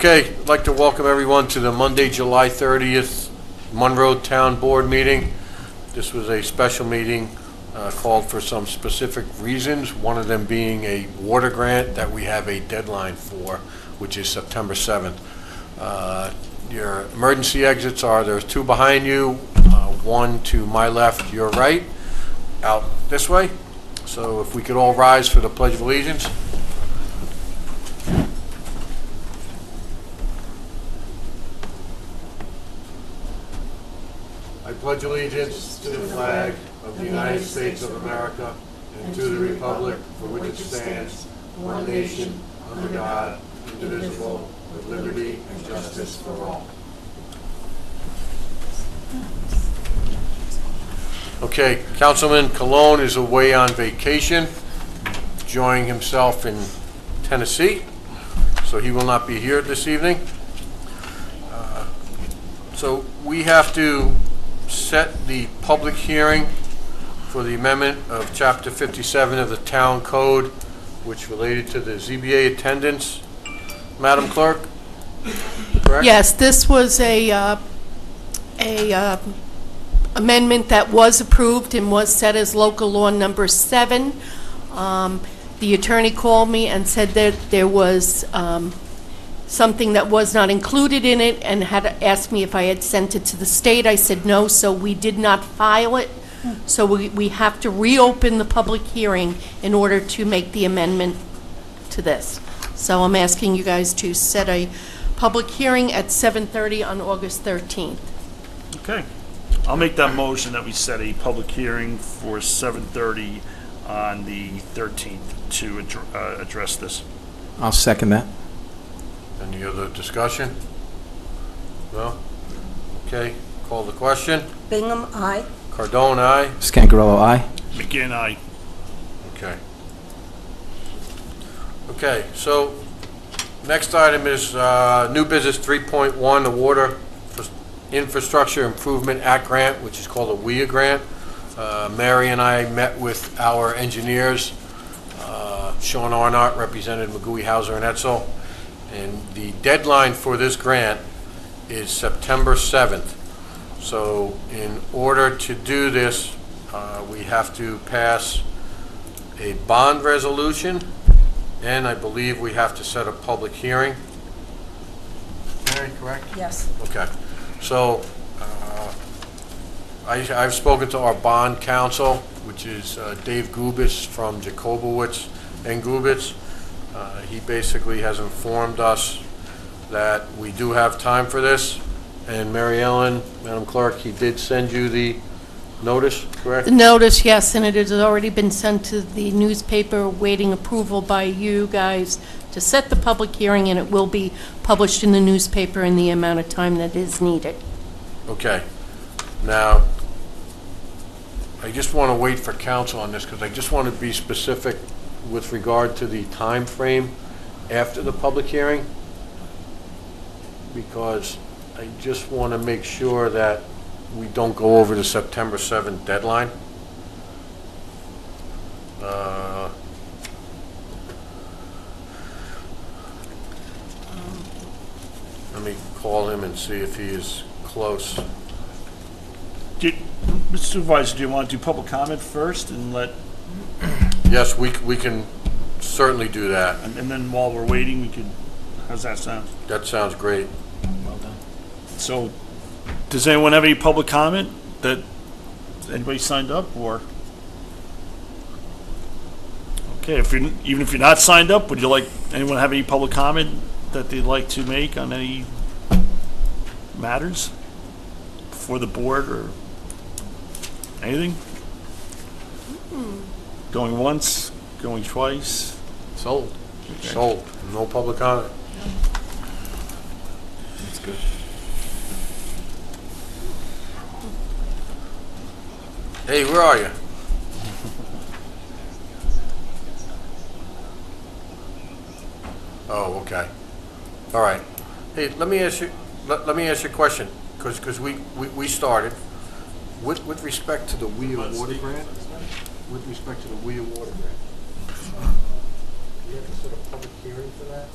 Okay, I'd like to welcome everyone to the Monday, July 30th Monroe Town Board meeting. This was a special meeting called for some specific reasons, one of them being a water grant that we have a deadline for, which is September 7th. Your emergency exits are, there's two behind you, one to my left, your right, out this way. So if we could all rise for the Pledge of Allegiance. I pledge allegiance to the flag of the United States of America and to the republic for which it stands, one nation, under God, indivisible, with liberty and justice for all. Okay, Councilman Colon is away on vacation, enjoying himself in Tennessee, so he will not be here this evening. So we have to set the public hearing for the amendment of Chapter 57 of the Town Code, which related to the ZBA attendance. Madam Clerk, correct? Yes, this was a amendment that was approved and was set as local law number 7. The attorney called me and said that there was something that was not included in it and had asked me if I had sent it to the state. I said no, so we did not file it. So we have to reopen the public hearing in order to make the amendment to this. So I'm asking you guys to set a public hearing at 7:30 on August 13th. Okay. I'll make that motion that we set a public hearing for 7:30 on the 13th to address this. I'll second that. Any other discussion? No? Okay, call the question. Bingham, aye. Cardone, aye. Scangarello, aye. McGinn, aye. Okay. Okay, so next item is new business 3.1, the Water Infrastructure Improvement Act grant, which is called a WIA grant. Mary and I met with our engineers. Sean Arnott represented McGooey, Hauser, and Etzel. And the deadline for this grant is September 7th. So in order to do this, we have to pass a bond resolution, and I believe we have to set a public hearing. Mary, correct? Yes. Okay. So I've spoken to our bond counsel, which is Dave Gubitz from Jacobowitz and Gubitz. He basically has informed us that we do have time for this. And Mary Ellen, Madam Clerk, he did send you the notice, correct? The notice, yes, and it has already been sent to the newspaper, waiting approval by you guys to set the public hearing, and it will be published in the newspaper in the amount of time that is needed. Okay. Now, I just want to wait for counsel on this because I just want to be specific with regard to the time frame after the public hearing, because I just want to make sure that we don't go over the September 7th deadline. Let me call him and see if he is close. Mr. Supervisor, do you want to do public comment first and let... Yes, we can certainly do that. And then while we're waiting, we could... How's that sound? That sounds great. Well done. So, does anyone have any public comment? That anybody signed up, or? Okay, even if you're not signed up, would you like anyone have any public comment that they'd like to make on any matters before the board or anything? Going once, going twice. Sold. Okay. Sold. No public comment. That's good. Hey, where are you? Oh, okay. All right. Hey, let me ask you a question, because we started with respect to the WIA water grant. With respect to the WIA water grant, do you have to set a public hearing for that?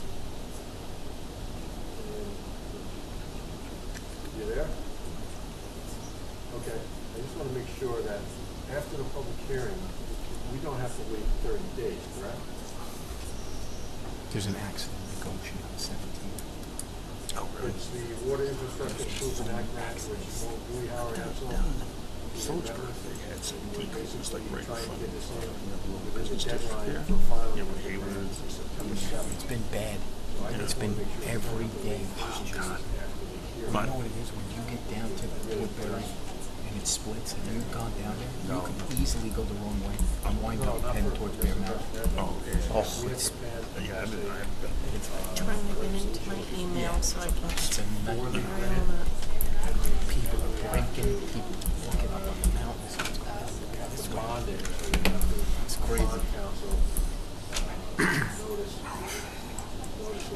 sure that after the public hearing, we don't have to wait 30 days, correct? There's an accident negotiation on 17th. It's the Water Infrastructure Improvement Act grant, which Louis Howard has on. Phillipsburg, they had some decreases like right in Trying to front get this in of the within the business district deadline there. for filing. Yeah, with Hayward, September 7th. It's been bad. It's been every day. Oh, God. You Fine. know what it is? When you get down to the Woodbury and it splits and you've gone down there, you can easily go the wrong way and wind up heading towards Bear Mountain. Oh, yeah. It's, Yeah, I've been, Trying to get into my email so I can. it's a nightmare. People are breaking, people walking up on the mountains. It's crazy. It's crazy.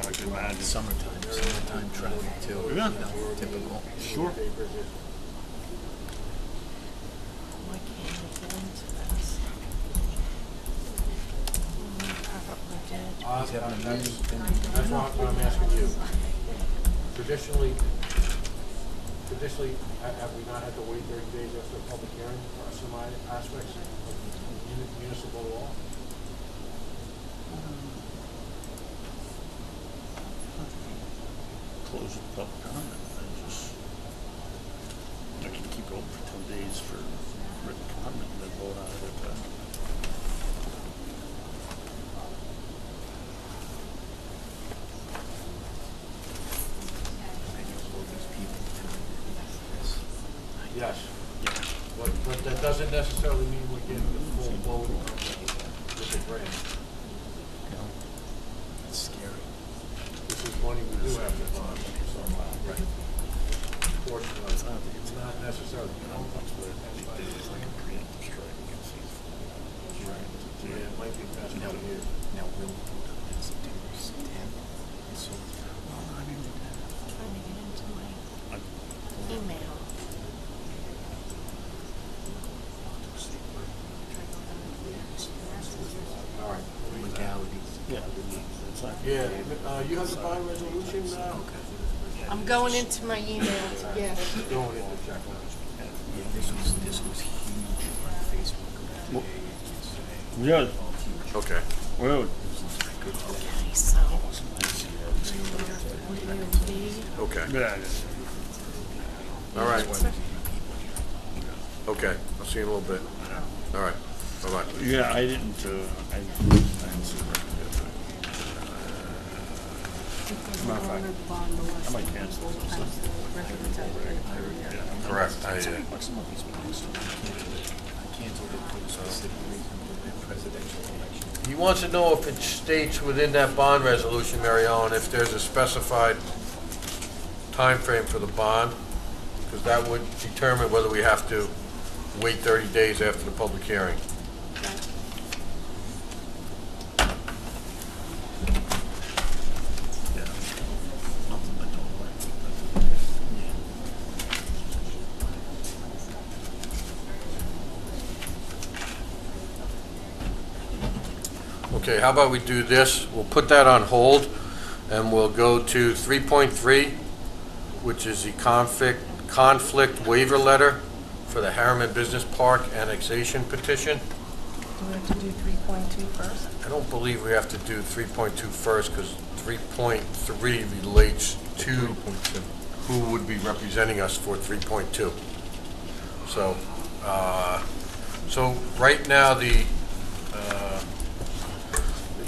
I can imagine. Summertime traffic too. Yeah. You know, typical. Sure. Why can't I get into this? Probably did. He's having a meeting. That's what I'm asking you. Traditionally, have we not had to wait 30 days after a public hearing for some aspects of municipal law? Close the public comment. I can keep it open for 10 days for written comment and then vote on it at that. Yes. Yeah. But that doesn't necessarily mean we're getting the full vote on with the grant. You know, it's scary. This is money we do have to fund, so, right. Portion of it, it's not necessarily, you know, It's like a preemptive strike against these. yeah, it might be best Now, for you. now we'll vote on it September 10th. So, Trying to get into my email. All right. legalities. Yeah. It's not. Yeah, you have the bond resolution, I'm going into my email to get it. going in to check on it. Yeah, this was huge on Facebook today, yesterday. Yeah. Okay. Well, Okay, so. Okay, yeah. all right, That's why there's new people here. okay, I'll see you in a little bit. All right, bye-bye. Yeah, I didn't see it. Matter of fact, I might cancel this. Correct, I canceled it for a specific reason, the presidential election. He wants to know if it states within that bond resolution, Mary Ellen, if there's a specified time frame for the bond, because that would determine whether we have to wait 30 days after the public hearing. Yeah. Nothing I don't like. Okay, how about we do this? We'll put that on hold, and we'll go to 3.3, which is the conflict waiver letter for the Harriman Business Park annexation petition. Do we have to do 3.2 first? I don't believe we have to do 3.2 first, because 3.3 relates to who would be representing us for 3.2. So, so right now,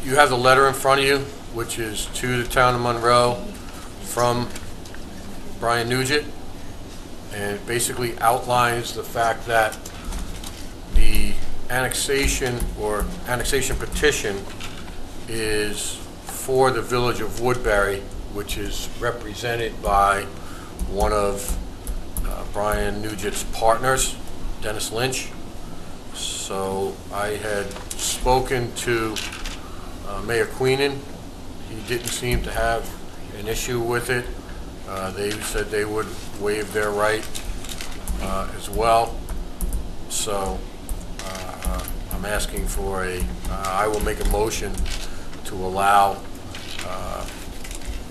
you have the letter in front of you, which is to the town of Monroe from Brian Nugent, and it basically outlines the fact that the annexation or annexation petition is for the village of Woodbury, which is represented by one of Brian Nugent's partners, Dennis Lynch. So I had spoken to Mayor Queenan. He didn't seem to have an issue with it. They said they would waive their right as well. So I'm asking for I will make a motion to allow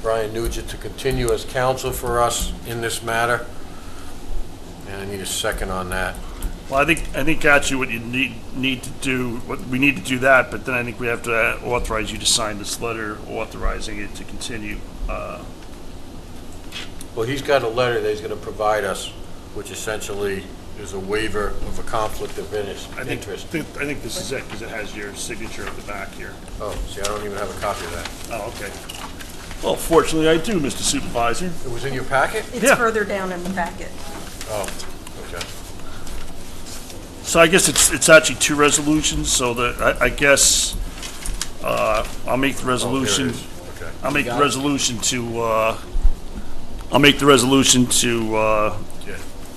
Brian Nugent to continue as counsel for us in this matter. And I need a second on that. Well, I think actually what you need to do, we need to do that, but then I think we have to authorize you to sign this letter authorizing it to continue. Well, he's got a letter that he's going to provide us, which essentially is a waiver of a conflict of interest. I think this is it, because it has your signature at the back here. Oh, see, I don't even have a copy of that. Oh, okay. Well, fortunately I do, Mr. Supervisor. It was in your packet? It's Yeah. further down in the packet. Oh, okay. So I guess it's actually two resolutions, so that, I guess, I'll make the resolution. Oh, here it is. Okay. I'll make the resolution to, Yeah, all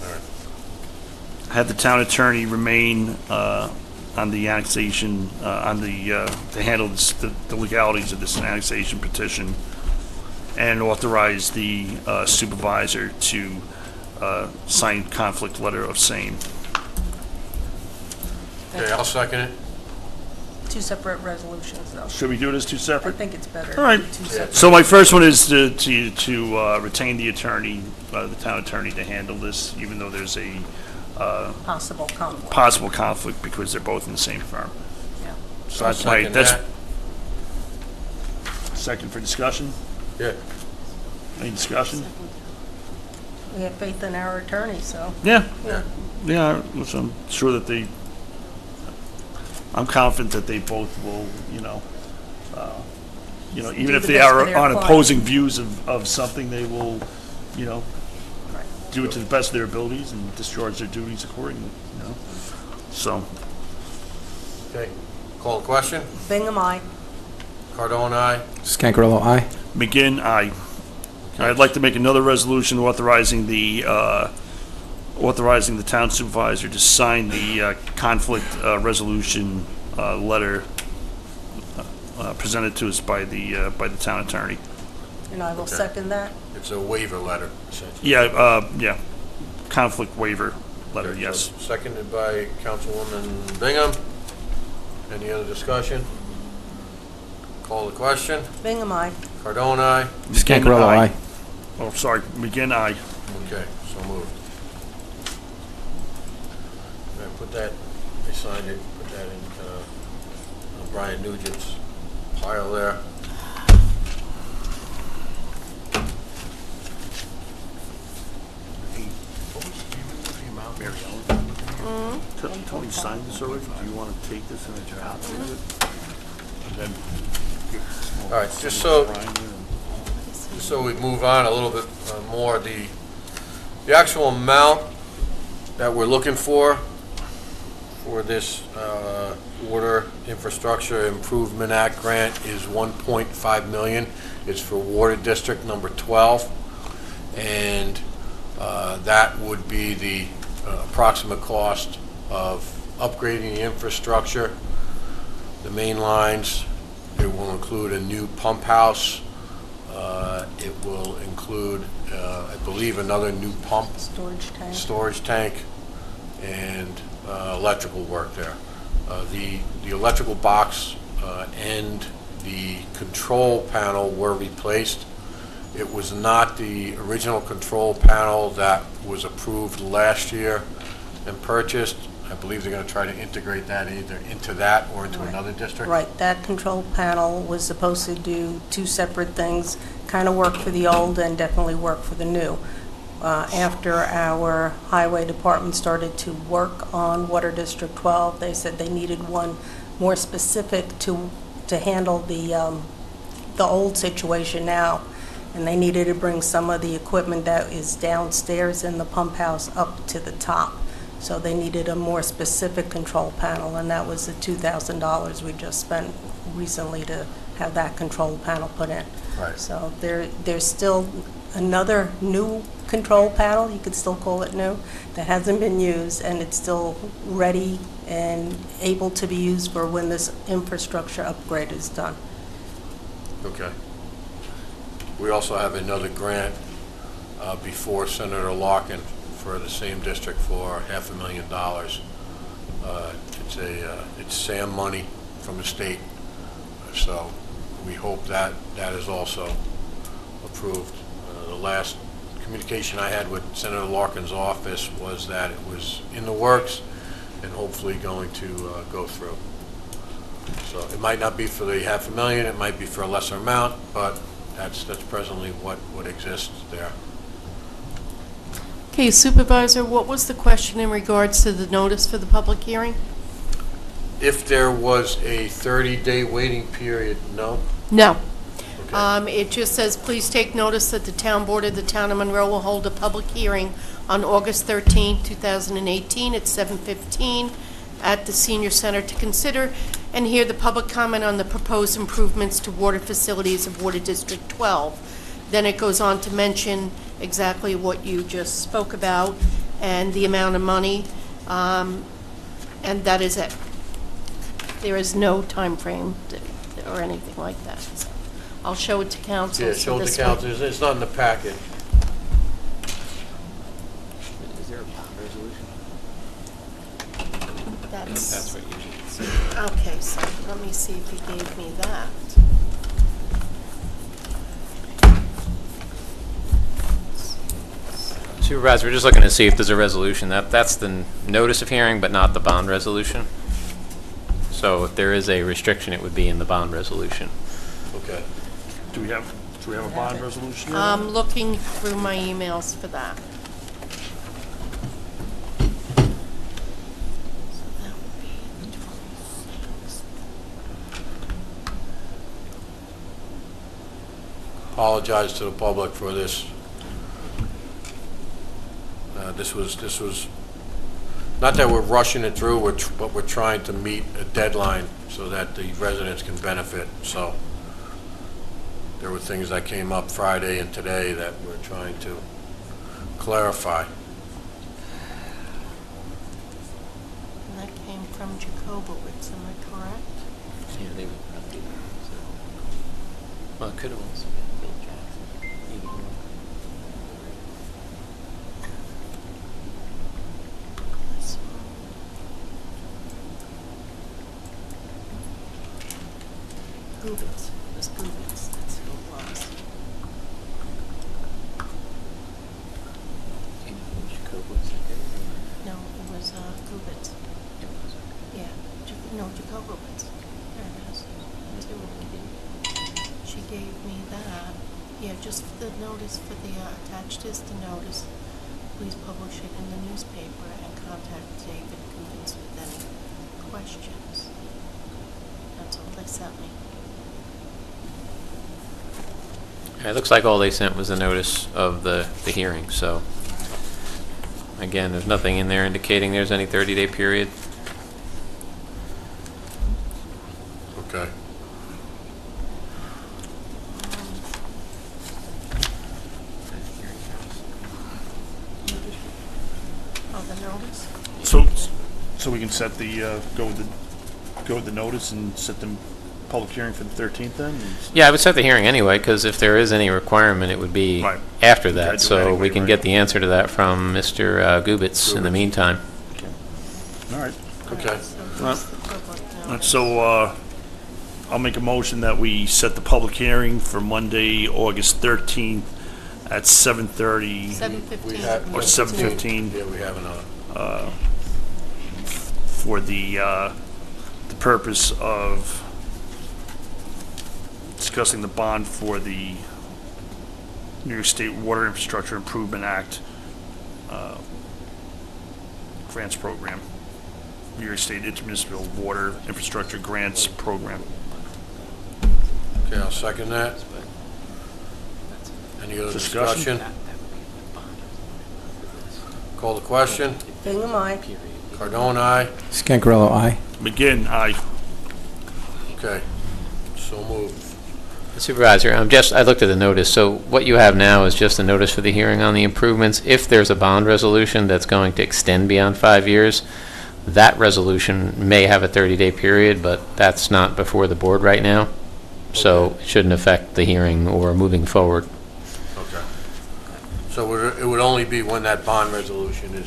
right. have the town attorney remain, on the annexation, to handle the legalities of this annexation petition, and authorize the supervisor to, sign conflict letter of same. Okay, I'll second it. Two separate resolutions, though. Should we do it as two I separate? think it's better. All right. Two separate. So my first one is to retain the attorney, the town attorney, to handle this, even though there's a Possible conflict. possible conflict because they're both in the same firm. Yeah. So I'll that's my, second that's that. second for discussion. Yeah. Any discussion? We have faith in our attorney, so. Yeah, Yeah. yeah, which I'm sure that I'm confident that they both will, even Do if the they best for are their on client. opposing views of something, they will, Right. do it to the best of their abilities and discharge their duties accordingly, So, Okay. Call the question. Bingham, aye. Cardone, aye. Scangarello, aye. McGinn, aye. I'd like to make another resolution authorizing the town supervisor to sign the conflict resolution letter presented to us by the town attorney. And I will Okay. second that. It's a waiver letter, essentially. Yeah, conflict waiver letter, Okay, yes. so seconded by Councilwoman Bingham. Any other discussion? Call the question. Bingham, aye. Cardone, aye. Scangarello, aye. Oh, sorry, McGinn, aye. Okay, so moved. I put that, I signed it, put that in Brian Nugent's pile there. Mary Ellen. Tony signed this already. Do you want to take this and a copy of it? And then All right, just so we move on a little bit more, the actual amount that we're looking for this Water Infrastructure Improvement Act grant is 1.5 million. It's for Water District number 12, and that would be the approximate cost of upgrading the infrastructure, the main lines. It will include a new pump house. It will include, I believe, another new pump, storage tank, and electrical work there. The electrical box and the control panel were replaced. It was not the original control panel that was approved last year and purchased. I believe they're going to try to integrate that either into that or into another district. Right, that control panel was supposed to do two separate things, kind of work for the old and definitely work for the new. After our highway department started to work on Water District 12, they said they needed one more specific to handle the old situation now. And they needed to bring some of the equipment that is downstairs in the pump house up to the top. So they needed a more specific control panel, and that was the $2,000 we just spent recently to have that control panel put in. Right. So there's still another new control panel, you could still call it new, that hasn't been used, and it's still ready and able to be used for when this infrastructure upgrade is done. Okay. We also have another grant before Senator Larkin for the same district for $500,000. It's SAM money from the state, so we hope that is also approved. The last communication I had with Senator Larkin's office was that it was in the works, and hopefully going to go through. So it might not be for the $500,000, it might be for a lesser amount, but that's presently what exists there. Okay, Supervisor, what was the question in regards to the notice for the public hearing? If there was a 30-day waiting period, no? No. Okay. It just says, please take notice that the town board of the town of Monroe will hold a public hearing on August 13, 2018 at 7:15 at the senior center to consider and hear the public comment on the proposed improvements to water facilities of Water District 12. Then it goes on to mention exactly what you just spoke about and the amount of money, and that is it. There is no time frame or anything like that. So I'll show it to council. Yeah, so show the this way- council, it's not in the packet. Is there a bond resolution? That's That's, what usually it's. okay, so let me see if he gave me that. Supervisor, we're just looking to see if there's a resolution. That's the notice of hearing, but not the bond resolution. So if there is a restriction, it would be in the bond resolution. Okay. Do we have a bond resolution? I'm looking through my emails for that. So that would be the 26th. Apologize to the public for this. This was, not that we're rushing it through, but we're trying to meet a deadline so that the residents can benefit. So there were things that came up Friday and today that we're trying to clarify. And that came from Jacobowitz, am I correct? Yeah, they would probably do that. So. Well, it could have also been Bill Jackson. Either one. This one. Gubitz, it was Gubitz, that's who it was. Do you know who Jacobowitz did? No, it was Gubitz. It was. Yeah, no, Jacobowitz. There it is. That's who it did. She gave me that. Yeah, just the notice for the, attached is the notice. Please publish it in the newspaper and contact David Gubitz with any questions. That's all they sent me. It looks like all they sent was the notice of the hearing, so again, there's nothing in there indicating there's any 30-day period. Okay. Oh, the notice? So we can set the, go with the notice and set the public hearing for the 13th then? Yeah, I would set the hearing anyway, because if there is any requirement, it would be Right. after Gotta do that. it So anyway, we can right. get the answer to that from Mr. Gubitz in the meantime. All right. Okay. So Well, just the public And notice. so, I'll make a motion that we set the public hearing for Monday, August 13th at 7:30 7:15. Or 7:15. Yeah, we have another. for the purpose of discussing the bond for the New York State Water Infrastructure Improvement Act grants program. New York State Intermunicipal Water Infrastructure Grants Program. Okay, I'll second that. Any other Discussion? discussion? Call the question. Bingham, aye. Cardone, aye. Scancarello, aye. McGinn, aye. Okay, so moved. Supervisor, I looked at the notice, so what you have now is just a notice for the hearing on the improvements. If there's a bond resolution that's going to extend beyond 5 years, that resolution may have a 30-day period, but that's not before the board right now, so it shouldn't affect the hearing or moving forward. Okay. So it would only be when that bond resolution is,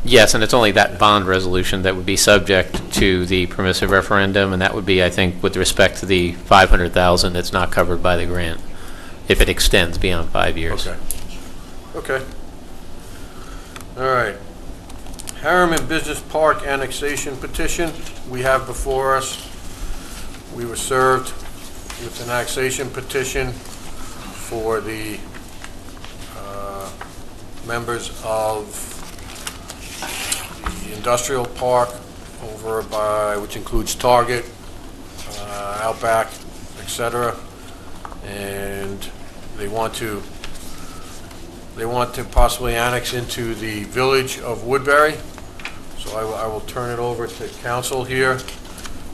Yes, and it's only that bond resolution that would be subject to the permissive referendum, and that would be, I think, with respect to the $500,000 that's not covered by the grant, if it extends beyond 5 years. okay. Okay. All right. Harriman Business Park annexation petition we have before us. We were served with an annexation petition for the members of the industrial park over by, which includes Target, Outback, etc. And they want to possibly annex into the village of Woodbury. So I will turn it over to council here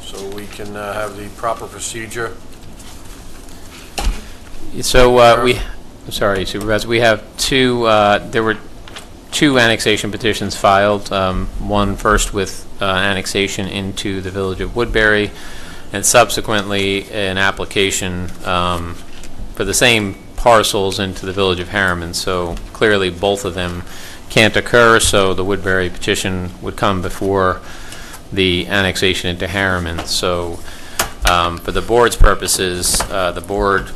so we can have the proper procedure. So sorry, Supervisor, we have two, there were two annexation petitions filed. One first with annexation into the village of Woodbury, and subsequently an application for the same parcels into the village of Harriman. So clearly both of them can't occur, so the Woodbury petition would come before the annexation into Harriman. So for the board's purposes, the board,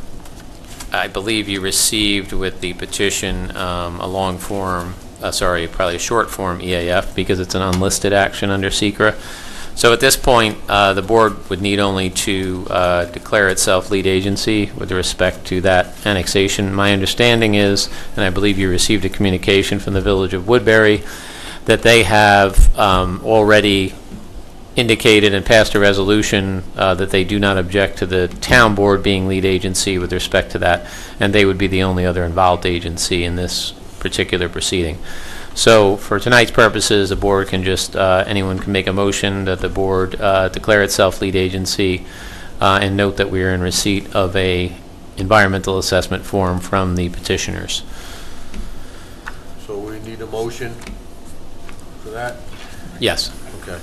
I believe you received with the petition a long form, probably a short form EAF, because it's an unlisted action under SECRA. So at this point, the board would need only to declare itself lead agency with respect to that annexation. My understanding is, and I believe you received a communication from the village of Woodbury, that they have already indicated and passed a resolution that they do not object to the town board being lead agency with respect to that, and they would be the only other involved agency in this particular proceeding. So for tonight's purposes, the board can just, anyone can make a motion that the board declare itself lead agency and note that we are in receipt of a environmental assessment form from the petitioners. So we need a motion for that? Yes. Okay.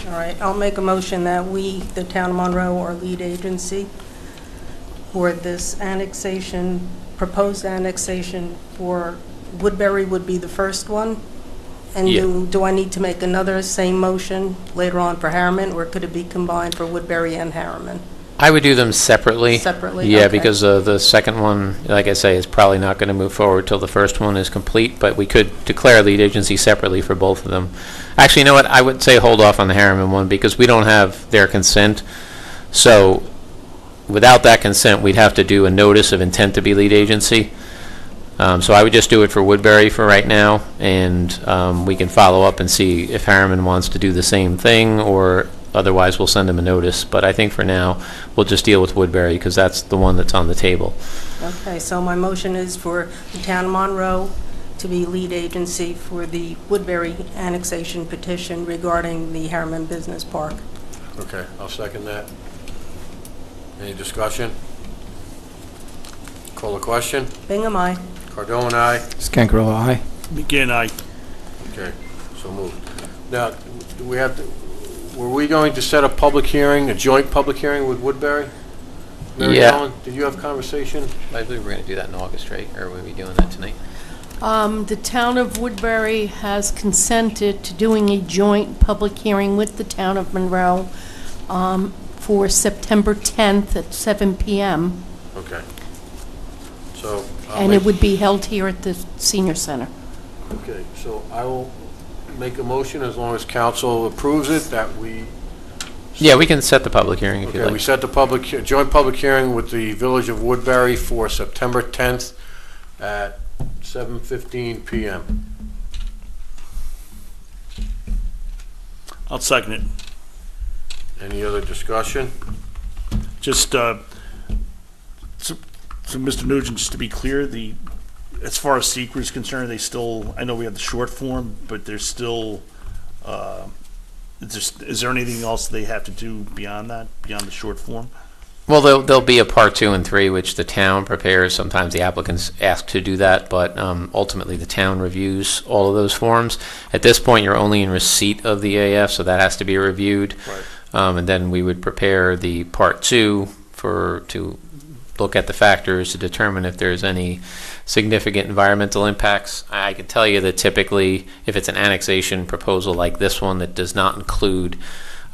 All right, I'll make a motion that we, the town of Monroe, are lead agency for this annexation, proposed annexation for Woodbury would be the first one. And Yeah. do I need to make another same motion later on for Harriman, or could it be combined for Woodbury and Harriman? I would do them separately. Separately, Yeah, okay. because the second one, like I say, is probably not going to move forward till the first one is complete, but we could declare lead agency separately for both of them. Actually, you know what, I would say hold off on the Harriman one, because we don't have their consent. So without that consent, we'd have to do a notice of intent to be lead agency. So I would just do it for Woodbury for right now, and we can follow up and see if Harriman wants to do the same thing, or otherwise we'll send him a notice. But I think for now, we'll just deal with Woodbury, because that's the one that's on the table. Okay, so my motion is for the town of Monroe to be lead agency for the Woodbury annexation petition regarding the Harriman Business Park. Okay, I'll second that. Any discussion? Call the question. Bingham, aye. Cardone, aye. Scancarella, aye. Begin, aye. Okay, so moved. Now, do we have to, were we going to set a public hearing, a joint public hearing with Woodbury? Mary Yeah. Ellen, did you have conversation? I believe we're going to do that in August, right? Or will we be doing that tonight? The town of Woodbury has consented to doing a joint public hearing with the town of Monroe for September 10th at 7 p.m. Okay. So. And it would be held here at the senior center. Okay, so I will make a motion as long as council approves it, that we. Yeah, we can set the public hearing if you Okay, we like. set the joint public hearing with the Village of Woodbury for September 10th at 7:15 PM. I'll second it. Any other discussion? Just, so Mr. Nugent, just to be clear, as far as SECRA is concerned, they still, I know we have the short form, but there's still, is there anything else they have to do beyond that, beyond the short form? Well, there'll be a part 2 and 3, which the town prepares. Sometimes the applicants ask to do that, but ultimately the town reviews all of those forms. At this point, you're only in receipt of the AF, so that has to be reviewed. Right. And then we would prepare the part 2 to look at the factors to determine if there's any significant environmental impacts. I can tell you that typically, if it's an annexation proposal like this one that does not include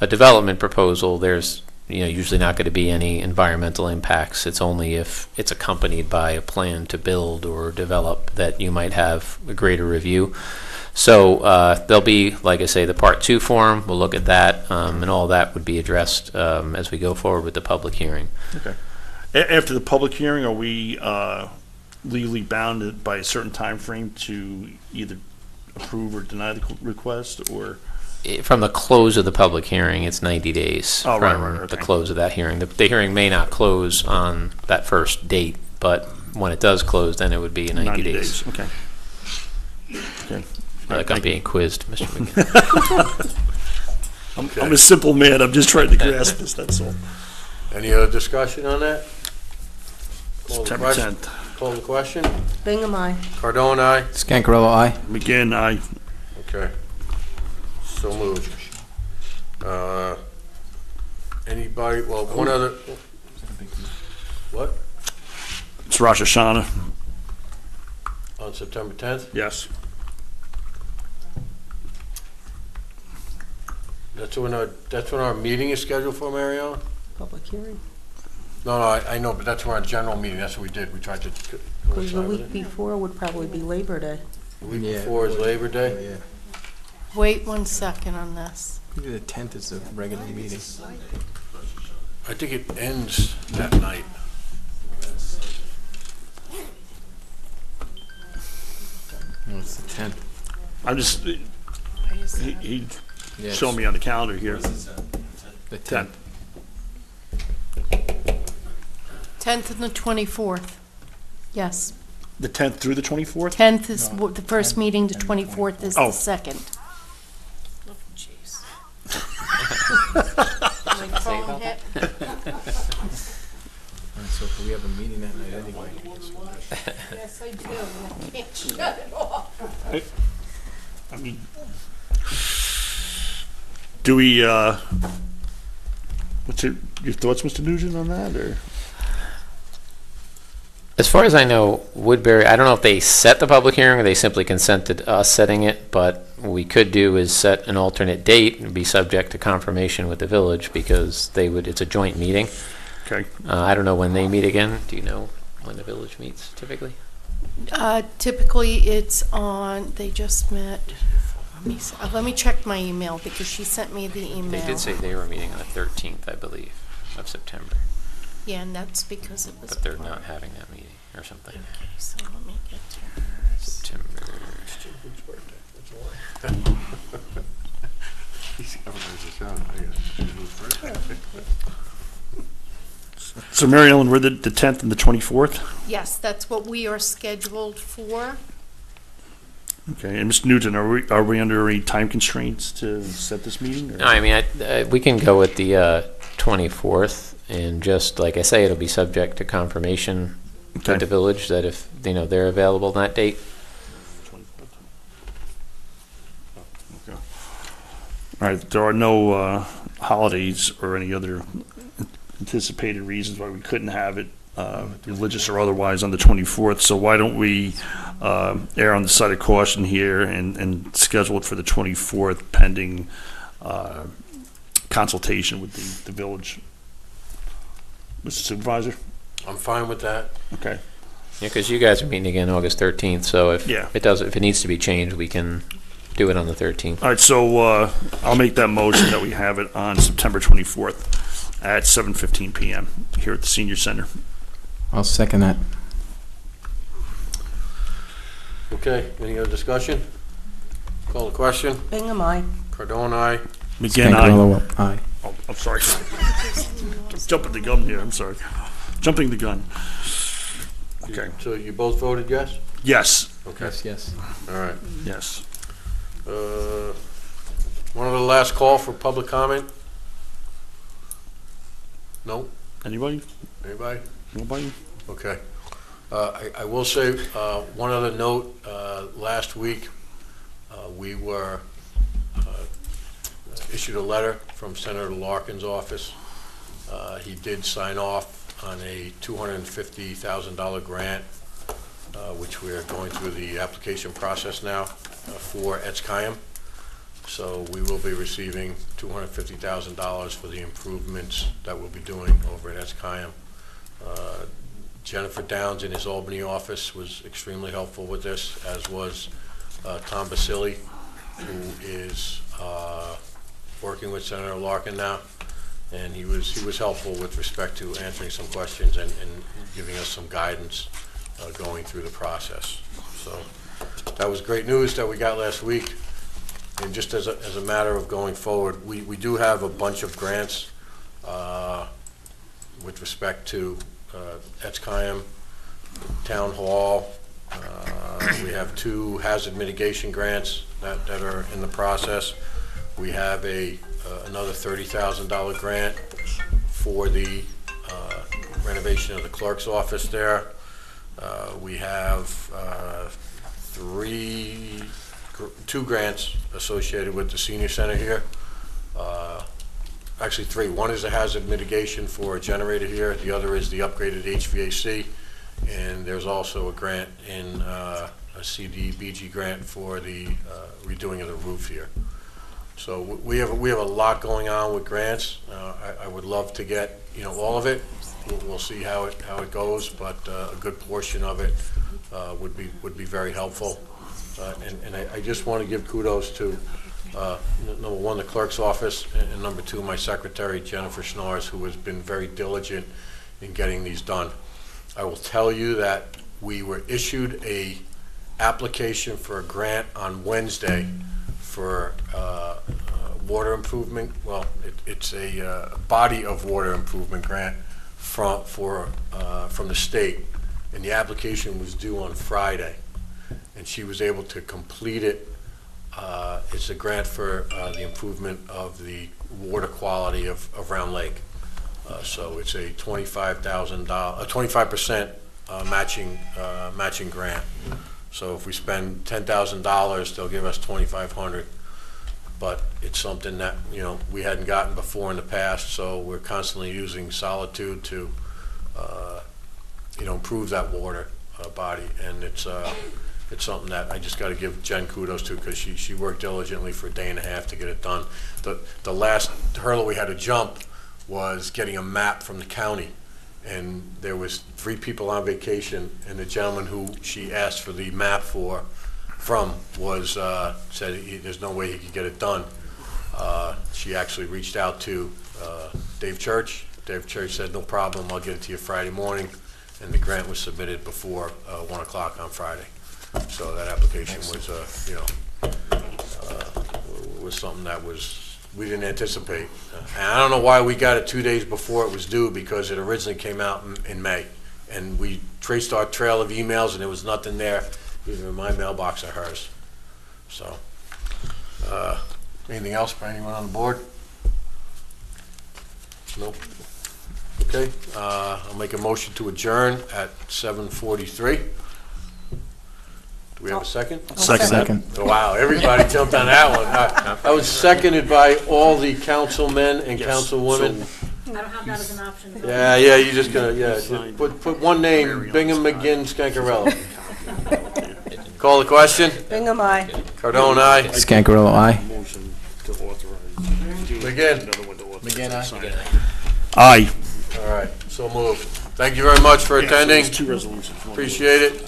a development proposal, there's usually not going to be any environmental impacts. It's only if it's accompanied by a plan to build or develop that you might have a greater review. So there'll be, like I say, the Part 2 form. We'll look at that, and all that would be addressed as we go forward with the public hearing. Okay. After the public hearing, are we legally bound by a certain time frame to either approve or deny the request, or? From the close of the public hearing, it's 90 days Oh, from right, the okay. close of that hearing. The hearing may not close on that first date, but when it does close, then it would be 90 days. Okay. Okay. Like I'm being quizzed, Mr. McGinn. I'm a simple man. I'm just trying to grasp this, that's all. Any other discussion on that? Call the September question. 10th. Call the question. Bingham, aye. Cardone, aye. Scancarello, aye. McGinn, aye. Okay. So moved. Anybody, well, one other, what? It's Rosh Hashanah. On September 10th? Yes. That's when our meeting is scheduled for, Mary Ellen? Public hearing. No, I know, but that's when our general meeting, that's what we did. We tried to Because the coincide with week it. before would probably be Labor Day. The week Yeah. before is Labor Day? Yeah. Wait 1 second on this. Maybe the 10th is the regular meeting. I think it ends that night. No, it's the 10th. I'm just, he Yeah, showed me on the calendar here. the 10th. 10th and the 24th. Yes. The 10th through the 24th? 10th is the first meeting, the 24th is Oh. the second. My phone hit. Alright, so if we have a meeting that night anyway. Yes, I do. I can't shut it off. I mean, do we, what's your thoughts, Mr. Nugent, on that, or? As far as I know, Woodbury, I don't know if they set the public hearing or they simply consented us setting it, but what we could do is set an alternate date and be subject to confirmation with the village because it's a joint meeting. Okay. I don't know when they meet again. Do you know when the village meets typically? Typically, it's on, they just met, let me check my email because she sent me the email. They did say they were meeting on the 13th, I believe, of September, Yeah, and that's because it was. but they're not having that meeting or something. Okay, so let me get to hers. September. So, Mary Ellen, we're the 10th and the 24th? Yes, that's what we are scheduled for. Okay, and Mr. Nugent, are we under any time constraints to set this meeting? or- No, I mean, we can go with the 24th, and just, like I say, it'll be subject to confirmation Okay. with the village that if, they're available on that date. Okay. All right, there are no holidays or any other anticipated reasons why we couldn't have it, religious or otherwise, on the 24th. So why don't we err on the side of caution here and schedule it for the 24th pending consultation with the village? Mr. Supervisor? I'm fine with that. Okay. Yeah, because you guys are meeting again August 13th, so if Yeah. if it needs to be changed, we can do it on the 13th. All right, so I'll make that motion that we have it on September 24th at 7:15 PM here at the Senior Center. I'll second that. Okay, any other discussion? Call the question. Bingham, aye. Cardone, aye. McGinn, aye. Scancarello, aye. Oh, I'm sorry. I'm jumping the gun here, I'm sorry. Jumping the gun. Okay. So you both voted yes? Yes, Okay, Yes. all right. yes. One of the last call for public comment? No? Anybody? Anybody? Nobody? Okay. I will say, one other note, last week, we were issued a letter from Senator Larkin's office. He did sign off on a $250,000 grant, which we are going through the application process now for Etzkayam. So we will be receiving $250,000 for the improvements that we'll be doing over at Etzkayam. Jennifer Downs in his Albany office was extremely helpful with this, as was Tom Basili, who is working with Senator Larkin now, and he was helpful with respect to answering some questions and giving us some guidance going through the process. So that was great news that we got last week. And just as a matter of going forward, we do have a bunch of grants with respect to Etzkayam, Town Hall. We have 2 hazard mitigation grants that are in the process. We have another $30,000 grant for the renovation of the clerk's office there. We have 2 grants associated with the senior center here. Actually 3. One is a hazard mitigation for a generator here. The other is the upgraded HVAC. And there's also a grant in a CDBG grant for the redoing of the roof here. So we have a lot going on with grants. I would love to get all of it. We'll see how it goes, but a good portion of it would be very helpful. And I just want to give kudos to number 1, the clerk's office, and number 2, my secretary, Jennifer Schnars, who has been very diligent in getting these done. I will tell you that we were issued a application for a grant on Wednesday for water improvement. Well, it's a body of water improvement grant from the state, and the application was due on Friday, and she was able to complete it. It's a grant for the improvement of the water quality of Round Lake. So it's a $25% matching grant. So if we spend $10,000, they'll give us $2,500. But it's something that we hadn't gotten before in the past. So we're constantly using Solitude to improve that water body, and it's something that I just got to give Jen kudos to, because she worked diligently for a day and a half to get it done. The last hurdle we had to jump was getting a map from the county, and there was 3 people on vacation, and the gentleman who she asked for the map from was said there's no way he could get it done. She actually reached out to Dave Church. Dave Church said, no problem, I'll get it to you Friday morning, and the grant was submitted before 1 o'clock on Friday. So that application was was something that we didn't anticipate. And I don't know why we got it 2 days before it was due, because it originally came out in May. And we traced our trail of emails, and there was nothing there, either in my mailbox or hers. So, anything else for anyone on the board? Nope. Okay, I'll make a motion to adjourn at 7:43. Do we have a second? Second. Oh, wow, everybody jumped on that one. I was seconded by all the councilmen and councilwomen. I don't have that as an option. Yeah, you're just gonna, just put one name, Bingham, McGinn, Scancarello. Call the question? Bingham, aye. Cardone, aye. Scancarello, aye. Motion to authorize. McGinn. McGinn, aye. Aye. All right, so moved. Thank you very much for attending. Two resolutions. Appreciate it.